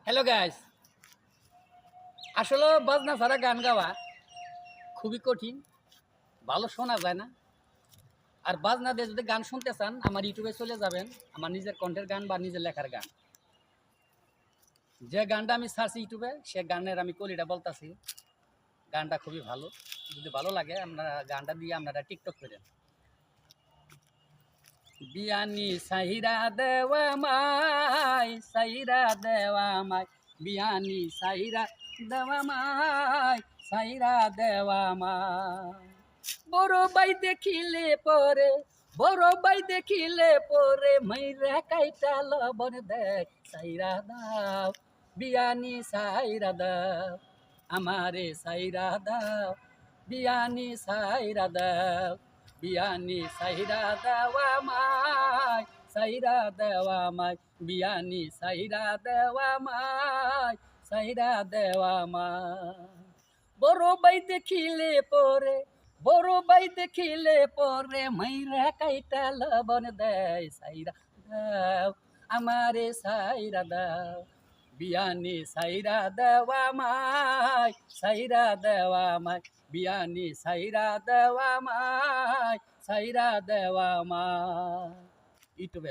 Hello guys, আসলে বাজনা ছাড়া গান গাওয়া খুবই কঠিন, ভালো শোনা যায় না। আর বাজনা দিয়ে যদি গান শুনতে চান আমার ইউটিউবে চলে যাবেন, আমার নিজের কণ্ঠের গান বা নিজের লেখার গান। যে গানটা আমি ছাড়ছি ইউটিউবে সে গানের আমি কলিটা বলতাছি। গানটা খুবই ভালো, যদি ভালো লাগে আপনারা গানটা দিয়ে আপনারা টিকটক করেন। বিয়ানি সাহিরা দেওয়া মাই, সাহিরা দেওয়া মাই, বিয়ানি সাহিরা দেওয়া মাই, সাহিরা দেওয়া মাই। বড় বাই দেখিলে পরে, বড় বাই দেখিলে পরে, মাইরা কাইটা লবণ দেয়, সাইরা দাও বিয়ানি সাইরা দাও, আমারে সাইরা দাও বিয়ানি সাইরা দাও, বিয়ানি সাইরা দেওয়া মাই, সাইরা দেওয়া মাই, বিয়ানি সাইরা দেওয়া মাই, সাইরা দেওয়া মাই। বড় বাই দেখিলে পরে, বড় বাই দেখিলে পরে, মাইরা কাইটা লবণ দেয়, সাইরা দাও আমারে সাইরা দাও, বিয়ানি সাইরা দেওয়া মাই, সাইরা দেওয়া মাই, বিয়ানি সাইরা দেওয়া মাই, সাইরা দেওয়া মাই। ইউটিউবে